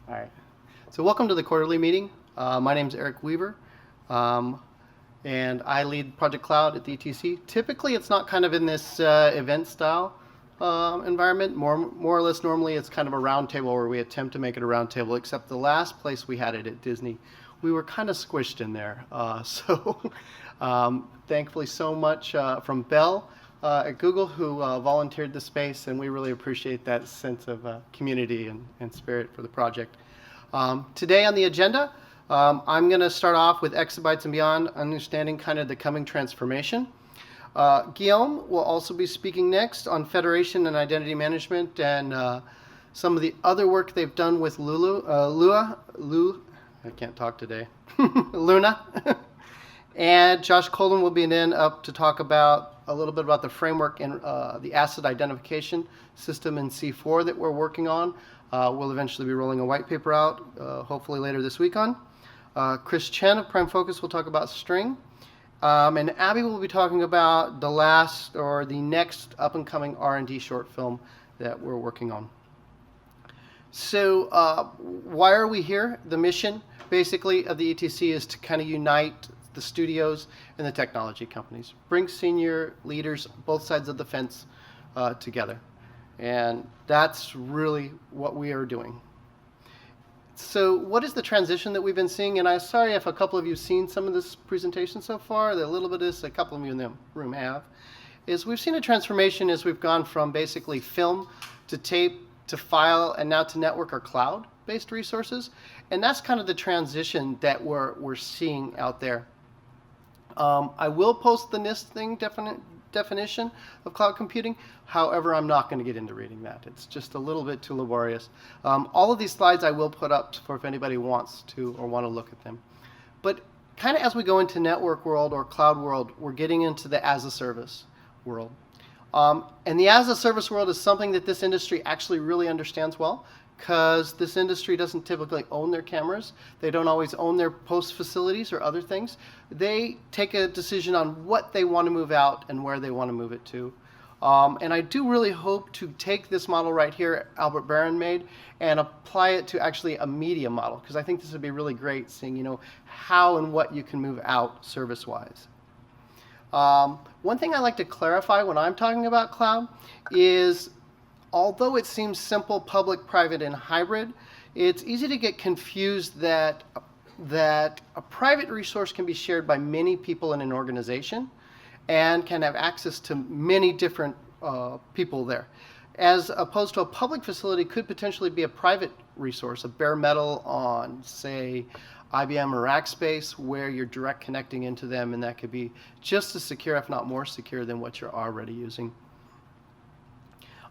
All right. So welcome to the quarterly meeting. My name is Eric Weaver, and I lead Project Cloud at the ETC. Typically, it's not kind of in this event style environment. More or less, normally it's kind of a round table where we attempt to make it a round table, except the last place we had it at Disney, we were kind of squished in there. Thankfully so much from Bell at Google who volunteered the space, and we really appreciate that sense of community and spirit for the project. Today on the agenda, I'm going to start off with Exabytes and beyond, understanding kind of the coming transformation. Guillaume will also be speaking next on federation and identity management and some of the other work they've done with Luna, I can't talk today, Luna. And Josh Colden will be then up to talk about a little bit about the framework and the asset identification system in C4 that we're working on. We'll eventually be rolling a white paper out, hopefully later this week on. Chris Chen of Prime Focus will talk about string. And Abby will be talking about the next up-and-coming R&D short film that we're working on. So why are we here? The mission, basically, of the ETC is to kind of unite the studios and the technology companies. Bring senior leaders, both sides of the fence, together. And that's really what we are doing. So what is the transition that we've been seeing? And I'm sorry if a couple of you have seen some of this presentation so far. A little bit of this, a couple of you in the room have. Is we've seen a transformation as we've gone from basically film to tape to file and now to network or cloud-based resources. And that's kind of the transition that we're seeing out there. I will post the NIST thing definition of cloud computing. However, I'm not going to get into reading that. It's just a little bit too laborious. All of these slides I will put up for if anybody wants to or want to look at them. But kind of as we go into network world or cloud world, we're getting into the as a service world. And the as a service world is something that this industry actually really understands well, because this industry doesn't typically own their cameras. They don't always own their post facilities or other things. They take a decision on what they want to move out and where they want to move it to. And I do really hope to take this model right here Albert Barron made and apply it to actually a media model, because I think this would be really great, seeing how and what you can move out service-wise. One thing I like to clarify when I'm talking about cloud is, although it seems simple, public, private, and hybrid, it's easy to get confused that a private resource can be shared by many people in an organization and can have access to many different people there, as opposed to a public facility could potentially be a private resource, a bare metal on, say, IBM or Rackspace, where you're direct connecting into them, and that could be just as secure, if not more secure, than what you're already using.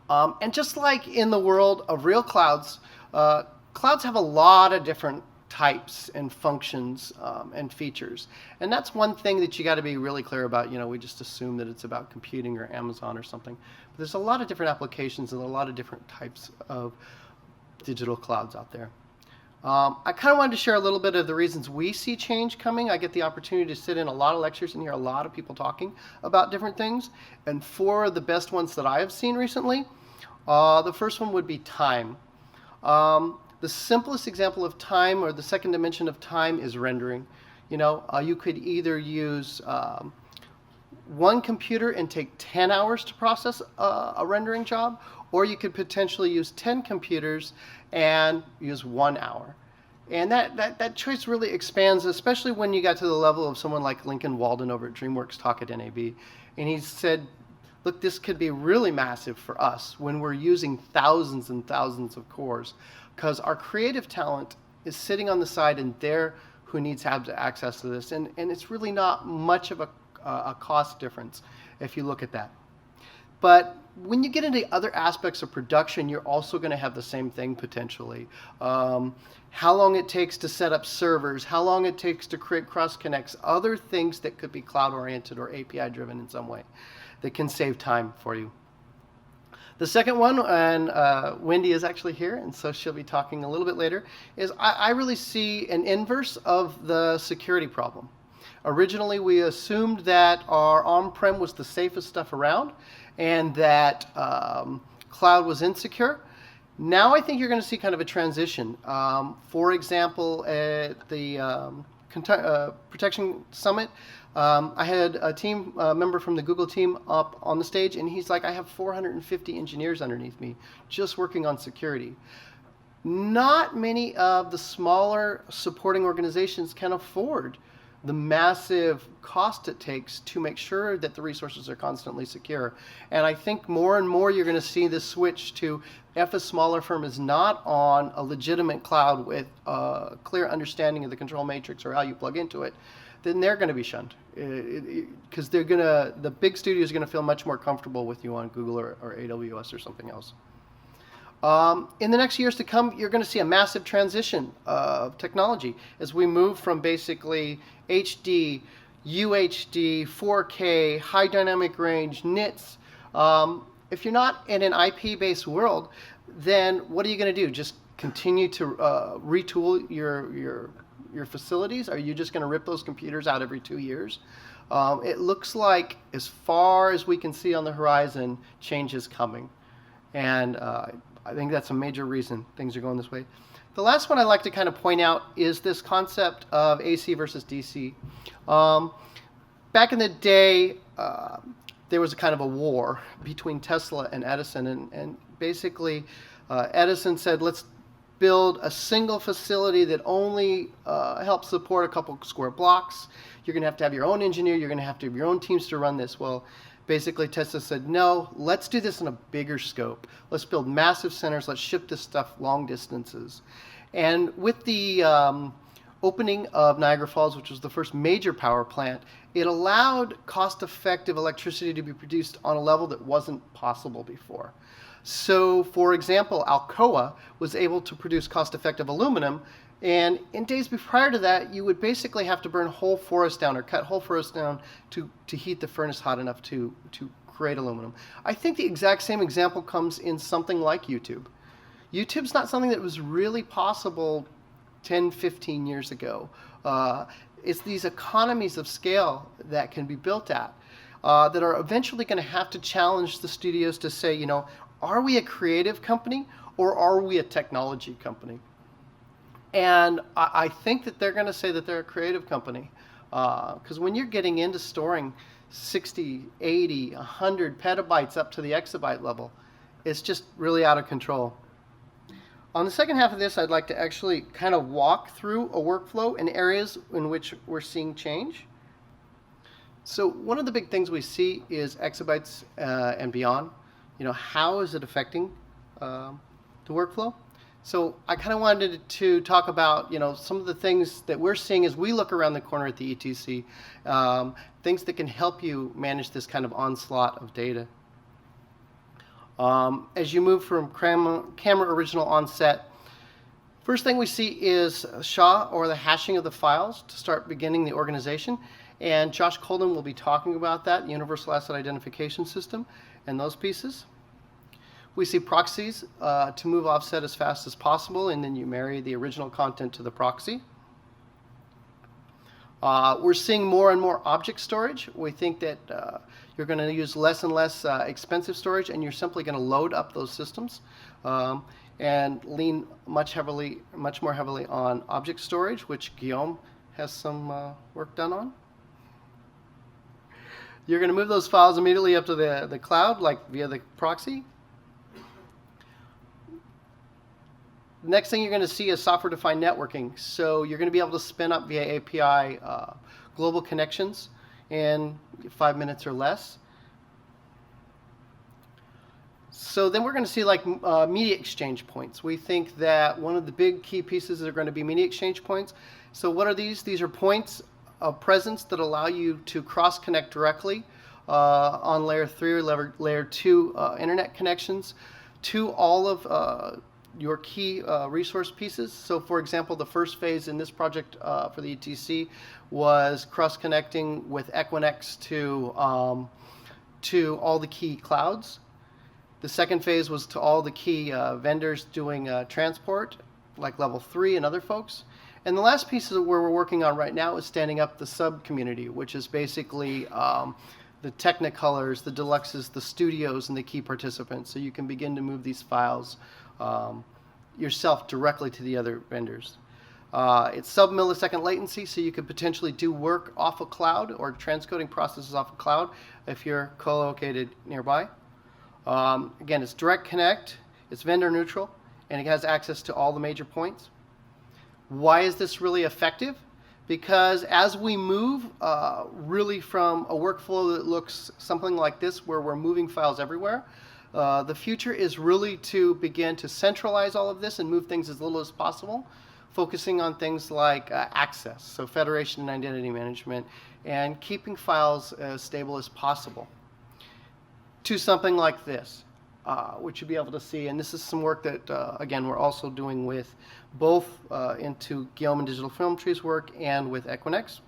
And just like in the world of real clouds, clouds have a lot of different types and functions and features. And that's one thing that you got to be really clear about. We just assume that it's about computing or Amazon or something. But there's a lot of different applications and a lot of different types of digital clouds out there. I kind of wanted to share a little bit of the reasons we see change coming. I get the opportunity to sit in a lot of lectures and hear a lot of people talking about different things. And four of the best ones that I have seen recently, the first one would be time. The simplest example of time, or the second dimension of time, is rendering. You could either use one computer and take 10 hours to process a rendering job, or you could potentially use 10 computers and use 1 hour. And that choice really expands, especially when you got to the level of someone like Lincoln Walden over at DreamWorks talk at NAB. And he said, look, this could be really massive for us when we're using thousands and thousands of cores, because our creative talent is sitting on the side and there who needs to have access to this. And it's really not much of a cost difference if you look at that. But when you get into other aspects of production, you're also going to have the same thing potentially. How long it takes to set up servers, how long it takes to create cross connects, other things that could be cloud oriented or API driven in some way that can save time for you. The second one, and Wendy is actually here, and so she'll be talking a little bit later, is I really see an inverse of the security problem. Originally, we assumed that our on-prem was the safest stuff around and that cloud was insecure. Now I think you're going to see kind of a transition. For example, at the Protection Summit, I had a team member from the Google team up on the stage, and he's like, I have 450 engineers underneath me just working on security. Not many of the smaller supporting organizations can afford the massive cost it takes to make sure that the resources are constantly secure. And I think more and more you're going to see this switch to, if a smaller firm is not on a legitimate cloud with a clear understanding of the control matrix or how you plug into it, then they're going to be shunned, because the big studios are going to feel much more comfortable with you on Google or AWS or something else. In the next years to come, you're going to see a massive transition of technology as we move from basically HD, UHD, 4K, high dynamic range, nits. If you're not in an IP-based world, then what are you going to do? Just continue to retool your facilities? Are you just going to rip those computers out every 2 years? It looks like, as far as we can see on the horizon, change is coming. And I think that's a major reason things are going this way. The last one I'd like to kind of point out is this concept of AC versus DC. Back in the day, there was a kind of a war between Tesla and Edison. And basically, Edison said, let's build a single facility that only helps support a couple square blocks. You're going to have your own engineer. You're going to have your own teams to run this. Well, basically Tesla said, no, let's do this in a bigger scope. Let's build massive centers. Let's ship this stuff long distances. And with the opening of Niagara Falls, which was the first major power plant, it allowed cost-effective electricity to be produced on a level that wasn't possible before. So, for example, Alcoa was able to produce cost-effective aluminum, and in days prior to that, you would basically have to burn whole forest down or cut whole forest down to heat the furnace hot enough to create aluminum. I think the exact same example comes in something like YouTube. YouTube's not something that was really possible 10, 15 years ago. It's these economies of scale that can be built at that are eventually going to have to challenge the studios to say, you know, are we a creative company or are we a technology company? And I think that they're going to say that they're a creative company, because when you're getting into storing 60, 80, 100 petabytes up to the exabyte level, it's just really out of control. On the second half of this, I'd like to actually kind of walk through a workflow in areas in which we're seeing change. So one of the big things we see is exabytes and beyond. You know, how is it affecting the workflow? So I kind of wanted to talk about, you know, some of the things that we're seeing as we look around the corner at the ETC, things that can help you manage this kind of onslaught of data. As you move from camera original onset, first thing we see is SHA, or the hashing of the files, to start beginning the organization. And Josh Colden will be talking about that, Universal Asset Identification System, and those pieces. We see proxies to move offset as fast as possible, and then you marry the original content to the proxy. We're seeing more and more object storage. We think that you're going to use less and less expensive storage, and you're simply going to load up those systems and lean much more heavily on object storage, which Guillaume has some work done on. You're going to move those files immediately up to the cloud, like via the proxy. Next thing you're going to see is software-defined networking. So you're going to be able to spin up via API global connections in 5 minutes or less. So then we're going to see like media exchange points. We think that one of the big key pieces are going to be media exchange points. So what are these? These are points of presence that allow you to cross-connect directly on layer 3 or layer 2 internet connections to all of your key resource pieces. So for example, the first phase in this project for the ETC was cross-connecting with Equinix to all the key clouds. The second phase was to all the key vendors doing transport, like level 3 and other folks. And the last piece where we're working on right now is standing up the sub-community, which is basically the Technicolors, the Deluxes, the studios, and the key participants. So you can begin to move these files yourself directly to the other vendors. It's sub-millisecond latency so you could potentially do work off a cloud or transcoding processes off a cloud if you're co-located nearby. Again, it's direct connect, it's vendor neutral, and it has access to all the major points. Why is this really effective? Because as we move really from a workflow that looks something like this, where we're moving files everywhere, the future is really to begin to centralize all of this and move things as little as possible, focusing on things like access, so federation and identity management, and keeping files as stable as possible. To something like this, which you'll be able to see, and this is some work that, again, we're also doing with both into Guillaume and Digital Film Tree's work and with Equinix.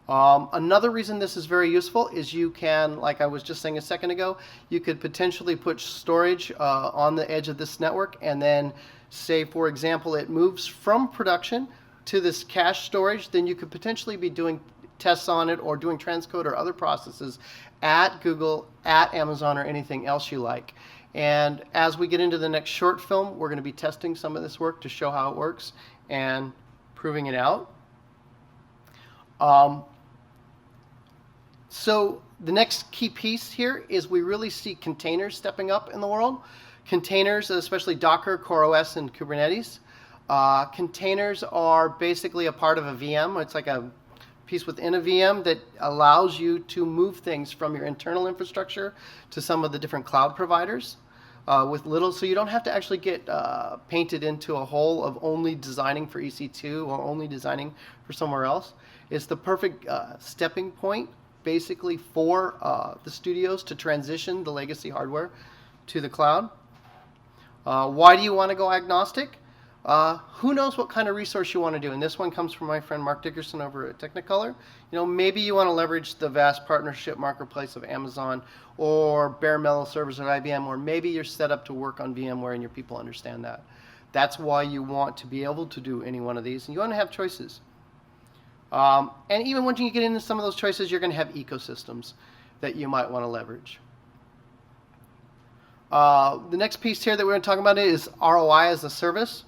Another reason this is very useful is you can, like I was just saying a second ago, you could potentially put storage on the edge of this network, and then say, for example, it moves from production to this cache storage, then you could potentially be doing tests on it or doing transcode or other processes at Google, at Amazon, or anything else you like. And as we get into the next short film, we're going to be testing some of this work to show how it works and proving it out. So the next key piece here is we really see containers stepping up in the world. Containers, especially Docker, CoreOS, and Kubernetes. Containers are basically a part of a VM. It's like a piece within a VM that allows you to move things from your internal infrastructure to some of the different cloud providers with little, so you don't have to actually get painted into a hole of only designing for EC2 or only designing for somewhere else. It's the perfect stepping point basically for the studios to transition the legacy hardware to the cloud. Why do you want to go agnostic? Who knows what kind of resource you want to do? And this one comes from my friend Mark Dickerson over at Technicolor. You know, maybe you want to leverage the vast partnership marketplace of Amazon or bare metal servers at IBM, or maybe you're set up to work on VMware and your people understand that. That's why you want to be able to do any one of these, and you want to have choices. And even once you get into some of those choices, you're going to have ecosystems that you might want to leverage. The next piece here that we're going to talk about is ROI as a service.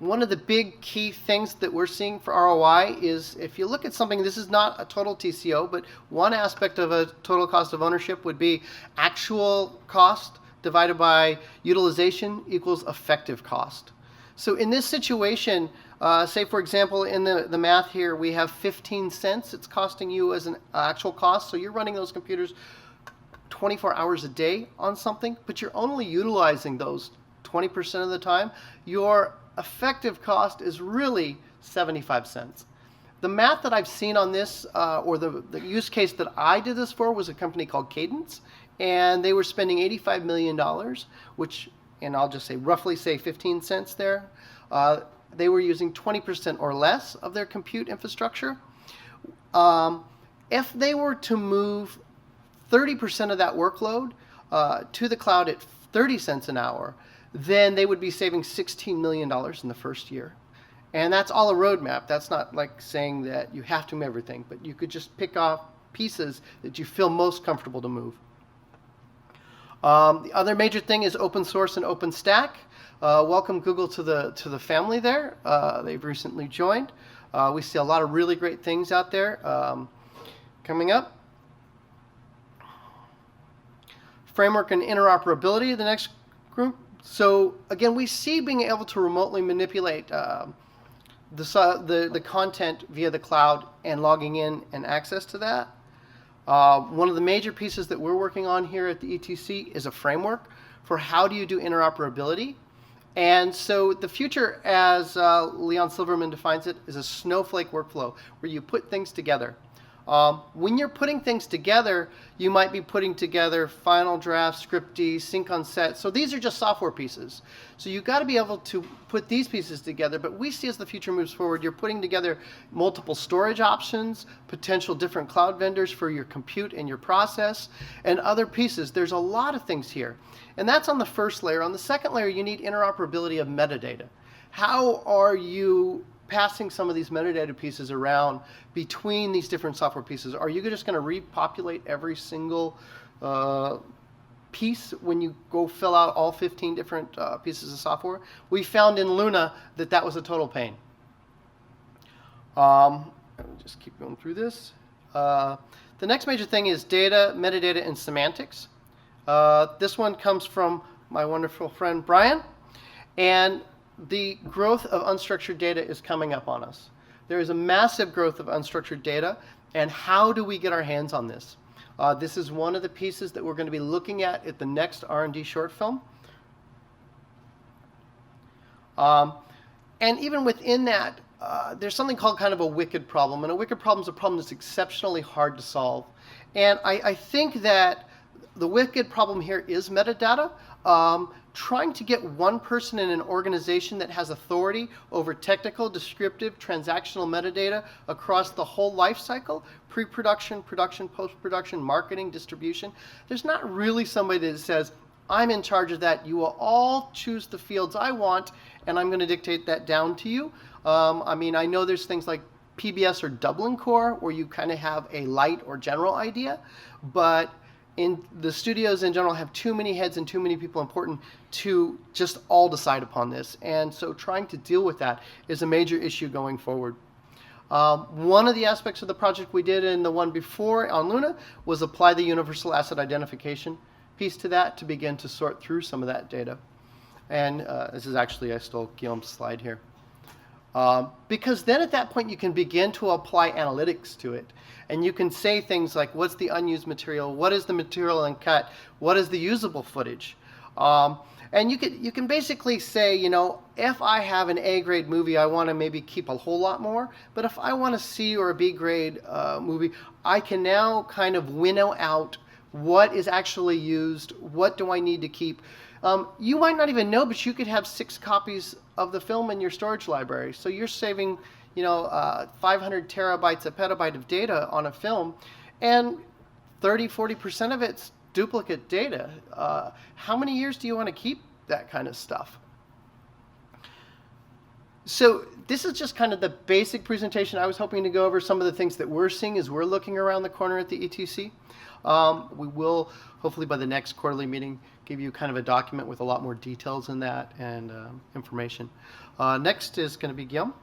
One of the big key things that we're seeing for ROI is if you look at something, this is not a total TCO, but one aspect of a total cost of ownership would be actual cost divided by utilization equals effective cost. So in this situation, say for example in the math here, we have 15 cents it's costing you as an actual cost. So you're running those computers 24 hours a day on something, but you're only utilizing those 20% of the time. Your effective cost is really 75 cents. The math that I've seen on this, or the use case that I did this for, was a company called Cadence, and they were spending $85 million, which, and I'll just say roughly say 15 cents there. They were using 20% or less of their compute infrastructure. If they were to move 30% of that workload to the cloud at 30 cents an hour, then they would be saving $16 million in the first year. And that's all a roadmap. That's not like saying that you have to move everything, but you could just pick off pieces that you feel most comfortable to move. The other major thing is open source and OpenStack. Welcome Google to the family there. They've recently joined. We see a lot of really great things out there coming up. Framework and interoperability, the next group. So again, we see being able to remotely manipulate the content via the cloud and logging in and access to that. One of the major pieces that we're working on here at the ETC is a framework for how do you do interoperability. And so the future, as Leon Silverman defines it, is a snowflake workflow where you put things together. When you're putting things together, you might be putting together final draft, scripty, sync on set. So these are just software pieces. So you've got to be able to put these pieces together. But we see as the future moves forward, you're putting together multiple storage options, potential different cloud vendors for your compute and your process, and other pieces. There's a lot of things here. And that's on the first layer. On the second layer, you need interoperability of metadata. How are you passing some of these metadata pieces around between these different software pieces? Are you just going to repopulate every single piece when you go fill out all 15 different pieces of software. We found in Luna that that was a total pain. Let me just keep going through this. The next major thing is data, metadata, and semantics. This one comes from my wonderful friend Brian, and the growth of unstructured data is coming up on us. There is a massive growth of unstructured data, and how do we get our hands on this? This is one of the pieces that we're going to be looking at the next R&D short film. And even within that, there's something called kind of a wicked problem. And a wicked problem is a problem that's exceptionally hard to solve. And I think that the wicked problem here is metadata. Trying to get one person in an organization that has authority over technical, descriptive, transactional metadata across the whole life cycle, pre-production, production, post-production, marketing, distribution. There's not really somebody that says, I'm in charge of that. You will all choose the fields I want, and I'm going to dictate that down to you. I mean, I know there's things like PBS or Dublin Core where you kind of have a light or general idea, but in the studios in general have too many heads and too many people important to just all decide upon this. And so trying to deal with that is a major issue going forward. One of the aspects of the project we did in the one before on Luna was apply the universal asset identification piece to that to begin to sort through some of that data. And this is actually, I stole Guillaume's slide here. Because then at that point you can begin to apply analytics to it. And you can say things like, what's the unused material? What is the material uncut? What is the usable footage? And you can basically say, you know, if I have an A-grade movie, I want to maybe keep a whole lot more. But if I want a C or a B-grade movie, I can now kind of winnow out what is actually used, what do I need to keep. You might not even know, but you could have 6 copies of the film in your storage library. So you're saving, you know, 500 terabytes, a petabyte of data on a film, and 30–40% of it's duplicate data. How many years do you want to keep that kind of stuff? So this is just kind of the basic presentation. I was hoping to go over some of the things that we're seeing as we're looking around the corner at the ETC. We will, hopefully by the next quarterly meeting, give you kind of a document with a lot more details in that and information. Next is going to be Guillaume.